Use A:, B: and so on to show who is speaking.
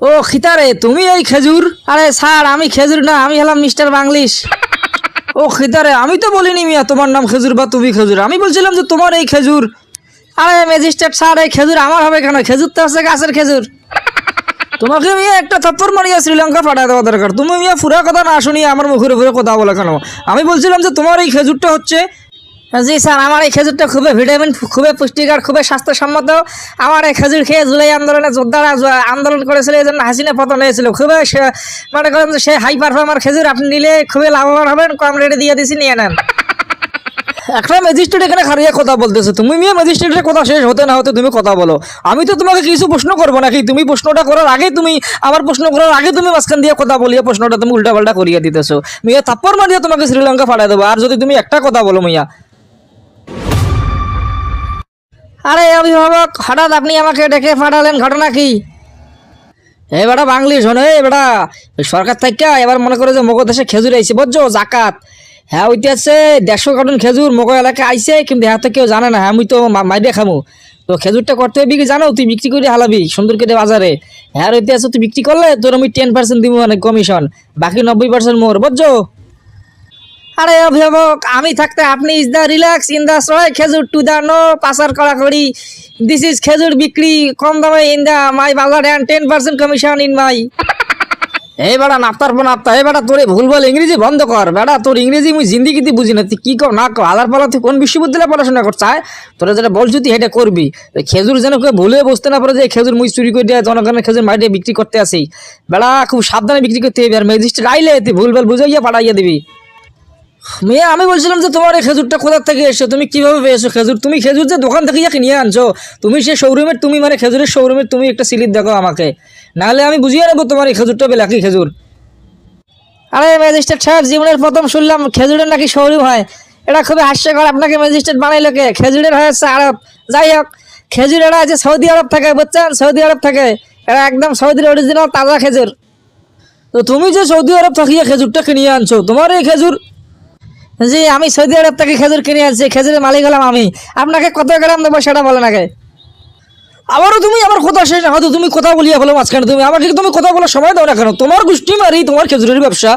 A: ও খিতারে, তুমি এই খেজুর? আরে স্যার, আমি খেজুর না, আমি হলাম মিস্টার বাংলিশ। ও খিতারে, আমি তো বলিনি মিয়া তোমার নাম খেজুর বা তুমি খেজুর, আমি বলছিলাম যে তোমার এই খেজুর। আরে ম্যাজিস্ট্রেট স্যার, এই খেজুর আমার হবে কেন? খেজুর তো আছে গাছের খেজুর। তোমাকে মিয়া একটা থাপ্পড় মারিয়া শ্রীলঙ্কা পাঠায় দেওয়া দরকার। তুমি মিয়া পুরা কথা না শুনিয়ে আমার মুখের উপরে কথা বলে কেন? আমি বলছিলাম যে তোমার এই খেজুরটা হচ্ছে। জি স্যার, আমার এই খেজুরটা খুবই ভিটামিন, খুবই পুষ্টিকর, খুবই স্বাস্থ্যসম্মত। আমার এই খেজুর খেয়ে জুলাই আন্দোলনে যোদ্ধারা আন্দোলন করেছিল, এই জন্য হাসিনা পতন হয়েছিল। খুবই মনে করেন যে সে হাই পারফর্মার খেজুর, আপনি নিলে খুবই লাভবান হবেন। কম রেটে দিয়ে দিছি, নিয়ে নেন। একটা ম্যাজিস্ট্রেট এখানে খারিয়ে কথা বলতেছে, তুমি মিয়া ম্যাজিস্ট্রেটের কথা শেষ হতে না হতে তুমি কথা বলো। আমি তো তোমাকে কিছু প্রশ্ন করবো নাকি? তুমি প্রশ্নটা করার আগে, তুমি আমার প্রশ্ন করার আগে তুমি মাঝখান দিয়ে কথা বলিয়ে প্রশ্নটা তুমি উল্টাপাল্টা করিয়ে দিতেছো। মিয়া থাপ্পড় মারিয়ে তোমাকে শ্রীলঙ্কা পাঠিয়ে দেবো আর যদি তুমি একটা কথা বলো মিয়া। আরে অভিভাবক, হঠাৎ আপনি আমাকে ডেকে পাঠালেন, ঘটনা কি? এ বেটা বাংলি শোনো, এ বেটা সরকার থেকে এবার মনে করে যে মগো দেশে খেজুর আইছে, বুঝছো? জাকাত। হ্যাঁ, ওইটা আছে 150 কার্টন খেজুর মগো এলাকায় আইছে, কিন্তু হ্যাঁ তো কেউ জানে না। হ্যাঁ, আমি তো মাইরে খামু। তো খেজুরটা করতে হবে কি জানো? তুই বিক্রি করে হালাবি সুন্দর করে বাজারে। হ্যাঁ, ওইটা আছে, তুই বিক্রি করলে তোর আমি 10% দিব, মানে কমিশন। বাকি 90% মোর, বুঝছো? আরে অভিভাবক, আমি থাকতে আপনি is the relax in the সয় খেজুর টু দ্য নো পাসার কড়াকড়ি। দিস ইজ খেজুর বিক্রি কম দামে ইন দ্য মাই বাজার অ্যান্ড 10% কমিশন ইন মাই। এই বেটা নাপ্তার পর নাপ্তা, এই বেটা তোর ভুল বল ইংরেজি বন্ধ কর। বেটা তোর ইংরেজি মুই জিন্দিগিতে বুঝি না, তুই কি কর না কর। আলার পালা তুই কোন বিশ্ববিদ্যালয়ে পড়াশোনা করছায়? তোরা যেটা বলছি তুই এটা করবি। খেজুর যেন কেউ ভুলে বসতে না পারে যে খেজুর মুই চুরি করে দিয়ে জনগণের খেজুর মাইটে বিক্রি করতে আসি। বেটা খুব সাবধানে বিক্রি করতে হবে, আর ম্যাজিস্ট্রেট আইলে তুই ভুল ভাল বুঝাইয়া পাঠাইয়া দিবি। মেয়ে, আমি বলছিলাম যে তোমার এই খেজুরটা কোথা থেকে এসো, তুমি কিভাবে পেয়েছো খেজুর? তুমি খেজুর যে দোকান থেকে নিয়ে আনছো, তুমি সে শোরুমের, তুমি মানে খেজুরের শোরুমের তুমি একটা স্লিপ দেখো আমাকে, নাহলে আমি বুঝিয়ে নেবো তোমার এই খেজুরটা বেলা কি খেজুর। আরে ম্যাজিস্ট্রেট সাহেব, জীবনের প্রথম শুনলাম খেজুরের নাকি শোরুম হয়। এটা খুবই হাস্যকর। আপনাকে ম্যাজিস্ট্রেট বানাইলো কে? খেজুরের হয়েছে আরব। যাই হোক, খেজুর এরা আছে সৌদি আরব থেকে, বুঝছেন? সৌদি আরব থেকে এরা একদম সৌদির অরিজিনাল তাজা খেজুর। তো তুমি যে সৌদি আরব থাকিয়ে খেজুরটা কিনে আনছো, তোমার এই খেজুর? জি, আমি সৌদি আরব থেকে খেজুর কিনে আনছি, খেজুরের মালিক হলাম আমি। আপনাকে কত গ্রাম দেবো সেটা বলেন আগে। আবারও তুমি আমার কথা শেষ না হয়তো তুমি কথা বলিয়া ফেলো মাঝখানে। তুমি আমাকে তুমি কথা বলার সময় দাও না কেন? তোমার গোষ্ঠী মারি, তোমার খেজুরের ব্যবসা।